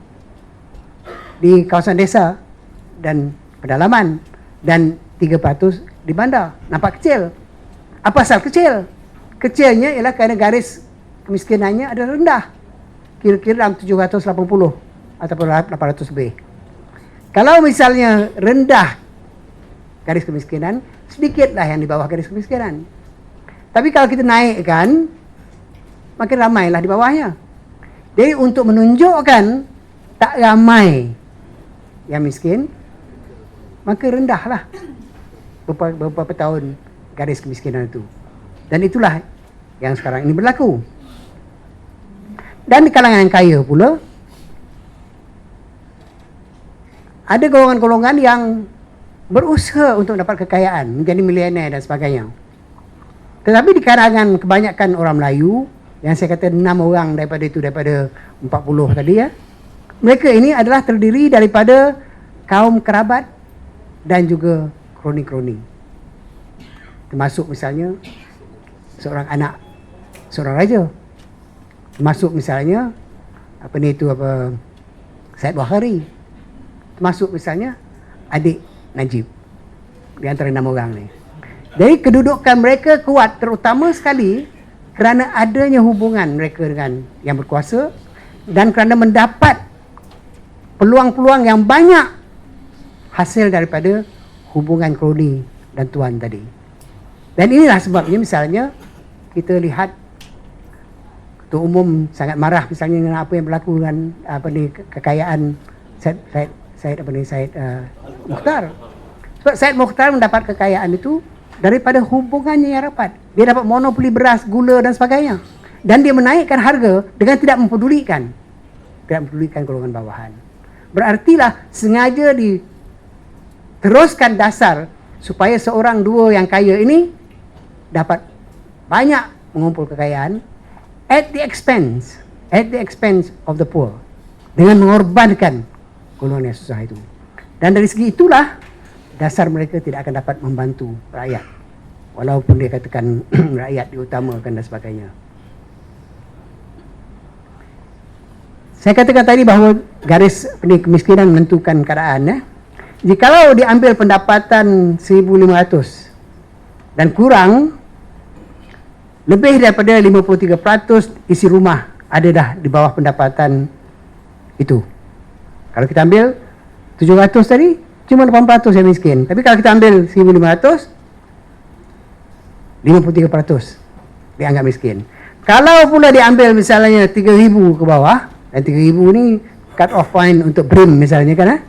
di kawasan desa dan pedalaman, dan 3% di bandar. Nampak kecil. Apa asal kecil? Kecilnya ialah kerana garis kemiskinannya ada rendah. Kira-kira dalam 780 ataupun 800 lebih. Kalau misalnya rendah garis kemiskinan, sedikitlah yang di bawah garis kemiskinan. Tapi kalau kita naikkan, makin ramailah di bawahnya. Jadi untuk menunjukkan tak ramai yang miskin, maka rendahlah beberapa tahun garis kemiskinan itu. Dan itulah yang sekarang ini berlaku. Dan di kalangan yang kaya pula, ada golongan-golongan yang berusaha untuk dapat kekayaan, menjadi milioner dan sebagainya. Tetapi di kalangan kebanyakan orang Melayu, yang saya kata 6 orang daripada 40 tadi ya, mereka ini adalah terdiri daripada kaum kerabat dan juga kroni-kroni. Termasuk misalnya seorang anak seorang raja. Termasuk misalnya Syed Bukhari. Termasuk misalnya adik Najib. Di antara 6 orang ni. Jadi kedudukan mereka kuat terutama sekali kerana adanya hubungan mereka dengan yang berkuasa dan kerana mendapat peluang-peluang yang banyak hasil daripada hubungan koloni dan tuan tadi. Dan inilah sebabnya misalnya kita lihat Ketua Umum sangat marah misalnya dengan apa yang berlaku dengan kekayaan Syed Mukhtar. Sebab Syed Mukhtar mendapat kekayaan itu daripada hubungannya yang rapat. Dia dapat monopoli beras, gula dan sebagainya. Dan dia menaikkan harga dengan tidak mempedulikan golongan bawahan. Berartilah sengaja diteruskan dasar supaya seorang dua yang kaya ini dapat banyak mengumpul kekayaan at the expense of the poor, dengan mengorbankan golongan yang susah itu. Dan dari segi itulah dasar mereka tidak akan dapat membantu rakyat, walaupun dia katakan rakyat diutamakan dan sebagainya. Saya katakan tadi bahawa garis kemiskinan menentukan keadaan. Jikalau diambil pendapatan 1,500 dan kurang, lebih daripada 53% isi rumah ada dah di bawah pendapatan itu. Kalau kita ambil 700 tadi, cuma 8% yang miskin. Tapi kalau kita ambil 1,500, 53% dianggap miskin. Kalau pula diambil misalnya 3,000 ke bawah, dan 3,000 ni cut off point untuk BRIM misalnya kan,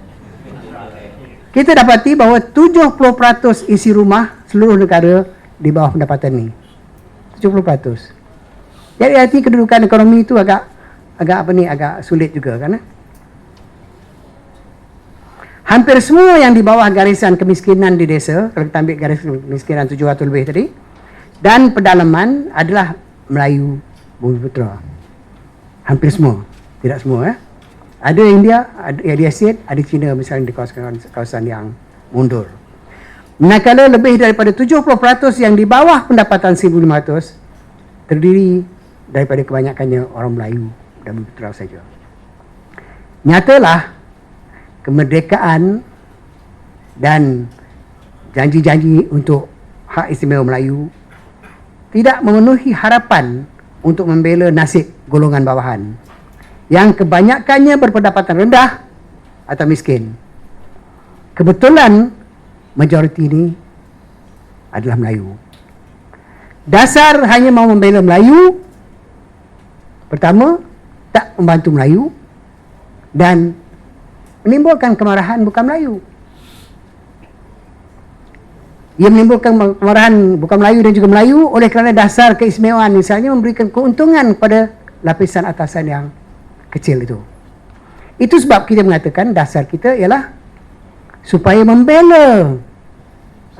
kita dapati bahawa 70% isi rumah seluruh negara di bawah pendapatan ni. 70%. Jadi arti kedudukan ekonomi itu agak sulit juga kan. Hampir semua yang di bawah garisan kemiskinan di desa, kalau kita ambil garis kemiskinan 700 lebih tadi, dan pedalaman adalah Melayu Bumiputera. Hampir semua, tidak semua. Ada India, ada Asia, ada China misalnya di kawasan yang mundur. Manakala lebih daripada 70% yang di bawah pendapatan 1,500 terdiri daripada kebanyakannya orang Melayu dan Bumiputera saja. Nyatalah kemerdekaan dan janji-janji untuk hak istimewa Melayu tidak memenuhi harapan untuk membela nasib golongan bawahan yang kebanyakannya berpendapatan rendah atau miskin. Kebetulan majoriti ini adalah Melayu. Dasar hanya mau membela Melayu, pertama, tak membantu Melayu dan menimbulkan kemarahan bukan Melayu. Ia menimbulkan kemarahan bukan Melayu dan juga Melayu oleh kerana dasar keistimewaan misalnya memberikan keuntungan kepada lapisan atasan yang kecil itu. Itu sebab kita mengatakan dasar kita ialah supaya membela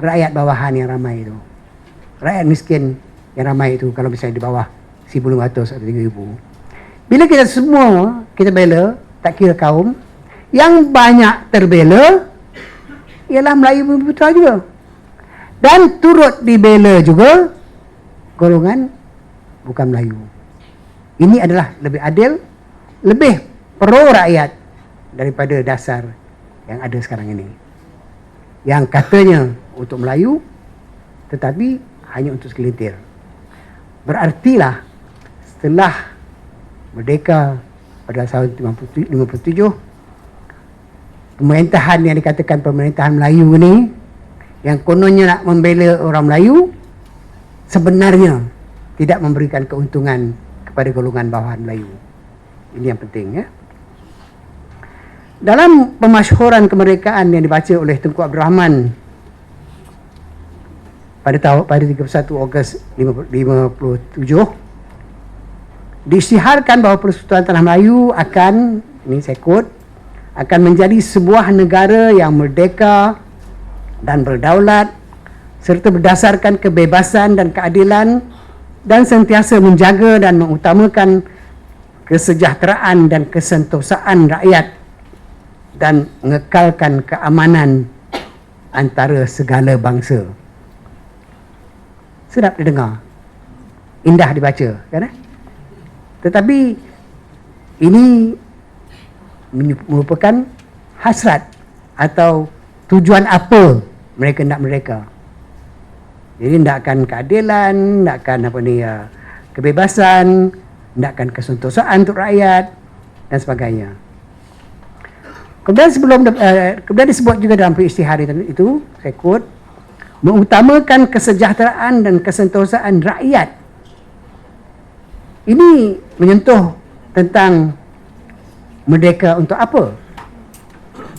rakyat bawahan yang ramai itu. Rakyat miskin yang ramai itu kalau misalnya di bawah 1,500 atau 3,000. Bila kita semua kita bela, tak kira kaum, yang banyak terbela ialah Melayu Bumiputera juga. Dan turut dibela juga golongan bukan Melayu. Ini adalah lebih adil, lebih pro rakyat daripada dasar yang ada sekarang ini, yang katanya untuk Melayu tetapi hanya untuk segelintir. Berartilah setelah merdeka pada tahun 1957, pemerintahan yang dikatakan pemerintahan Melayu ini, yang kononnya nak membela orang Melayu, sebenarnya tidak memberikan keuntungan kepada golongan bawahan Melayu. Ini yang penting ya. Dalam pemasyhuran kemerdekaan yang dibaca oleh Tunku Abdul Rahman pada 31 Ogos 1957, diisytiharkan bahawa Persekutuan Tanah Melayu akan, ini saya quote, akan menjadi sebuah negara yang merdeka dan berdaulat serta berdasarkan kebebasan dan keadilan dan sentiasa menjaga dan mengutamakan kesejahteraan dan kesentosaan rakyat dan mengekalkan keamanan antara segala bangsa. Sedap didengar, indah dibaca kan? Tetapi ini merupakan hasrat atau tujuan apa mereka nak merdeka. Jadi ndakkan keadilan, ndakkan kebebasan, ndakkan kesentosaan untuk rakyat dan sebagainya. Kemudian disebut juga dalam peristihar itu, saya quote, mengutamakan kesejahteraan dan kesentosaan rakyat. Ini menyentuh tentang merdeka untuk apa?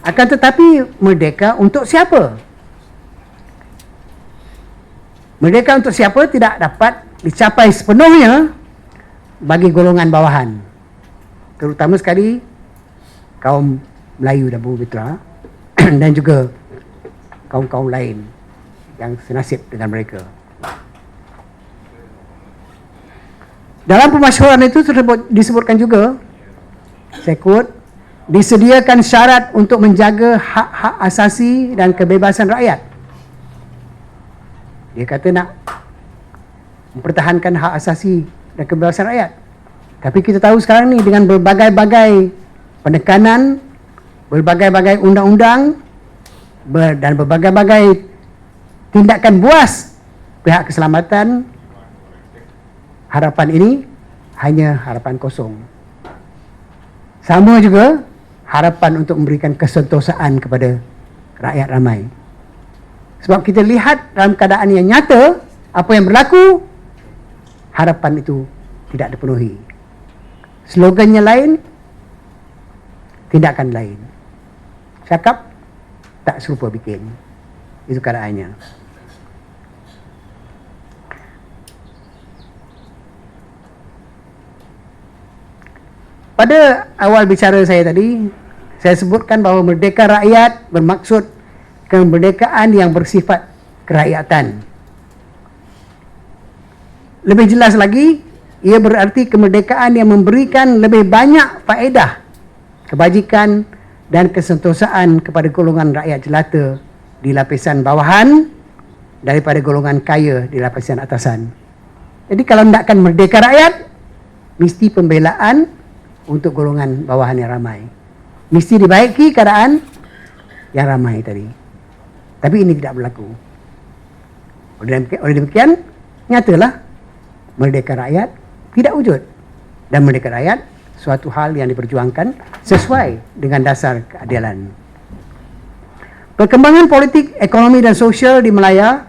Akan tetapi merdeka untuk siapa? Merdeka untuk siapa tidak dapat dicapai sepenuhnya bagi golongan bawahan. Terutama sekali kaum Melayu dan Bumi Putra dan juga kaum-kaum lain yang senasib dengan mereka. Dalam pemasyhuran itu disebutkan juga, saya quote, disediakan syarat untuk menjaga hak-hak asasi dan kebebasan rakyat. Dia kata nak mempertahankan hak asasi dan kebebasan rakyat. Tapi kita tahu sekarang ni dengan berbagai-bagai penekanan, berbagai-bagai undang-undang dan berbagai-bagai tindakan buas pihak keselamatan, harapan ini hanya harapan kosong. Sama juga harapan untuk memberikan kesentosaan kepada rakyat ramai. Sebab kita lihat dalam keadaan yang nyata, apa yang berlaku, harapan itu tidak dipenuhi. Slogannya lain, tindakan lain. Cakap, tak serupa bikin. Itu keadaannya. Pada awal bicara saya tadi, saya sebutkan bahawa merdeka rakyat bermaksud kemerdekaan yang bersifat kerakyatan. Lebih jelas lagi, ia berarti kemerdekaan yang memberikan lebih banyak faedah, kebajikan dan kesentosaan kepada golongan rakyat jelata di lapisan bawahan daripada golongan kaya di lapisan atasan. Jadi kalau nakkan merdeka rakyat, mesti pembelaan untuk golongan bawahan yang ramai. Mesti dibaiki keadaan yang ramai tadi. Tapi ini tidak berlaku. Oleh demikian, nyatalah merdeka rakyat tidak wujud. Dan merdeka rakyat suatu hal yang diperjuangkan sesuai dengan dasar keadilan. Perkembangan politik, ekonomi dan sosial di Malaya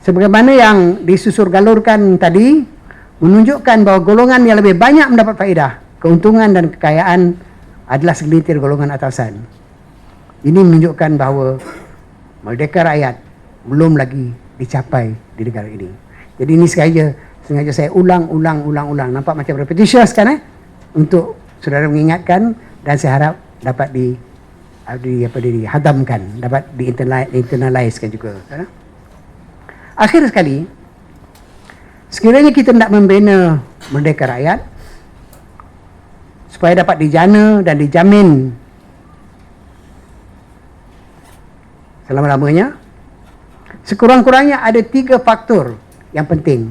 sebagaimana yang disusur galurkan tadi menunjukkan bahawa golongan yang lebih banyak mendapat faedah, keuntungan dan kekayaan adalah segelintir golongan atasan. Ini menunjukkan bahawa merdeka rakyat belum lagi dicapai di negara ini. Jadi ini sengaja saya ulang. Nampak macam repetitious kan untuk saudara mengingatkan, dan saya harap dapat dihadamkan, dapat diinternalizekan juga. Akhir sekali, sekiranya kita nak membina merdeka rakyat supaya dapat dijana dan dijamin selama-lamanya, sekurang-kurangnya ada 3 faktor yang penting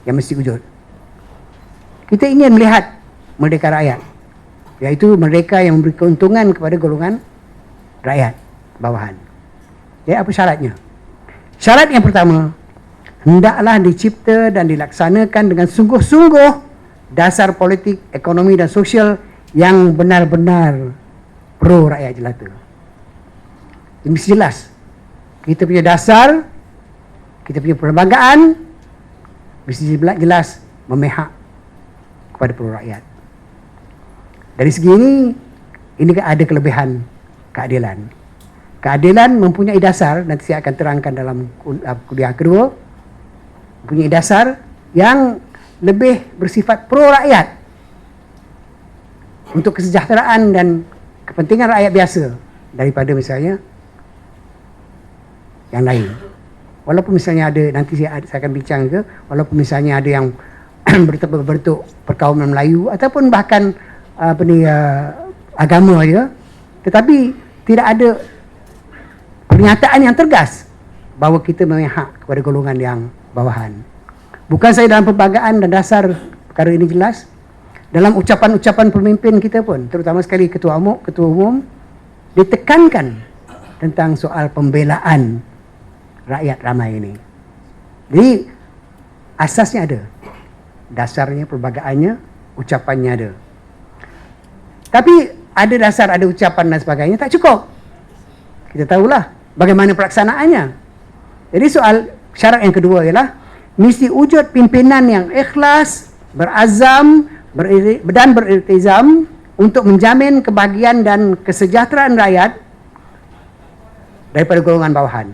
yang mesti wujud. Kita ingin melihat merdeka rakyat, iaitu merdeka yang memberi keuntungan kepada golongan rakyat bawahan. Ya, apa syaratnya? Syarat yang pertama, hendaklah dicipta dan dilaksanakan dengan sungguh-sungguh dasar politik, ekonomi dan sosial yang benar-benar pro rakyat jelata. Ini mesti jelas. Kita punya dasar, kita punya perlembagaan mesti jelas memihak kepada pro rakyat. Dari segi ini ada kelebihan keadilan. Keadilan mempunyai dasar, nanti saya akan terangkan dalam kuliah kedua, mempunyai dasar yang lebih bersifat pro rakyat untuk kesejahteraan dan kepentingan rakyat biasa daripada misalnya yang lain. Walaupun misalnya ada, nanti saya akan bincang ke, walaupun misalnya ada yang berbentuk perkauman Melayu ataupun bahkan agama dia, tetapi tidak ada pernyataan yang tegas bahawa kita memihak kepada golongan yang bawahan. Bukan saya dalam perbagaan dan dasar perkara ini jelas, dalam ucapan-ucapan pemimpin kita pun, terutama sekali ketua umum, ditekankan tentang soal pembelaan rakyat ramai ini. Jadi asasnya ada, dasarnya, perlembagaannya, ucapannya ada. Tapi ada dasar, ada ucapan dan sebagainya, tak cukup. Kita tahulah bagaimana pelaksanaannya. Jadi syarat yang kedua ialah mesti wujud pimpinan yang ikhlas, berazam, dan beriltizam untuk menjamin kebahagiaan dan kesejahteraan rakyat daripada golongan bawahan.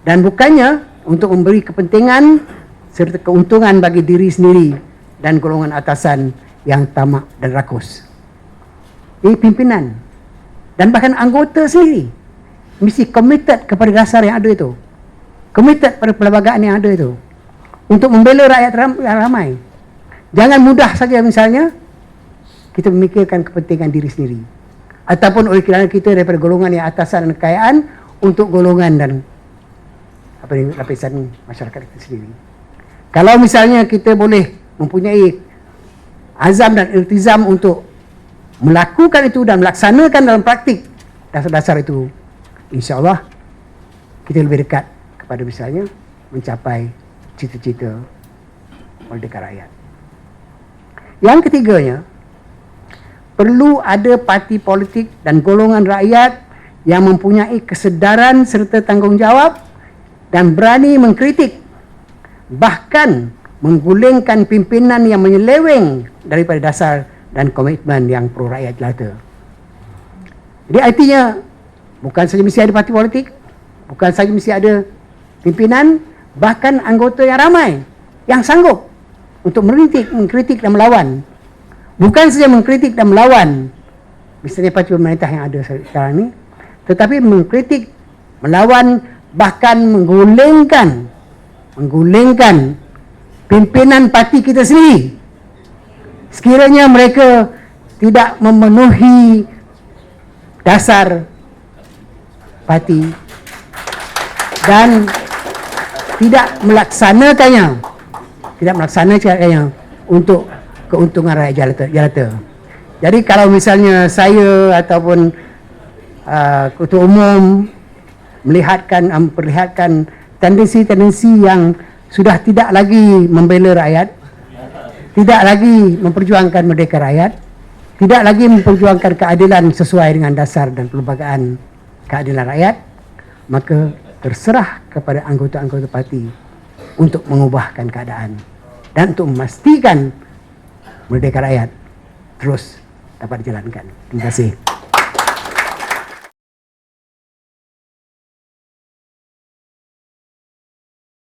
Dan bukannya untuk memberi kepentingan serta keuntungan bagi diri sendiri dan golongan atasan yang tamak dan rakus. Ini pimpinan dan bahkan anggota sendiri mesti committed kepada dasar yang ada itu, committed pada perlembagaan yang ada itu untuk membela rakyat ramai. Jangan mudah saja misalnya kita memikirkan kepentingan diri sendiri ataupun oleh kerana kita daripada golongan yang atasan dan kekayaan untuk golongan dan lapisan masyarakat kita sendiri. Kalau misalnya kita boleh mempunyai azam dan iltizam untuk melakukan itu dan melaksanakan dalam praktik dasar-dasar itu, insya-Allah kita lebih dekat kepada misalnya mencapai cita-cita merdeka rakyat. Yang ketiganya, perlu ada parti politik dan golongan rakyat yang mempunyai kesedaran serta tanggungjawab dan berani mengkritik, bahkan menggulingkan pimpinan yang menyeleweng daripada dasar dan komitmen yang pro rakyat jelata. Jadi artinya bukan saja mesti ada parti politik, bukan saja mesti ada pimpinan, bahkan anggota yang ramai yang sanggup untuk mengkritik dan melawan. Bukan saja mengkritik dan melawan misalnya parti pemerintah yang ada sekarang ini, tetapi mengkritik, melawan, bahkan menggulingkan pimpinan parti kita sendiri sekiranya mereka tidak memenuhi dasar parti dan tidak melaksanakannya untuk keuntungan rakyat jelata. Jadi kalau misalnya saya ataupun ketua umum memperlihatkan tendensi-tendensi yang sudah tidak lagi membela rakyat, tidak lagi memperjuangkan merdeka rakyat, tidak lagi memperjuangkan keadilan sesuai dengan dasar dan perlembagaan keadilan rakyat, maka terserah kepada anggota-anggota parti untuk mengubahkan keadaan dan untuk memastikan merdeka rakyat terus dapat dijalankan. Terima kasih.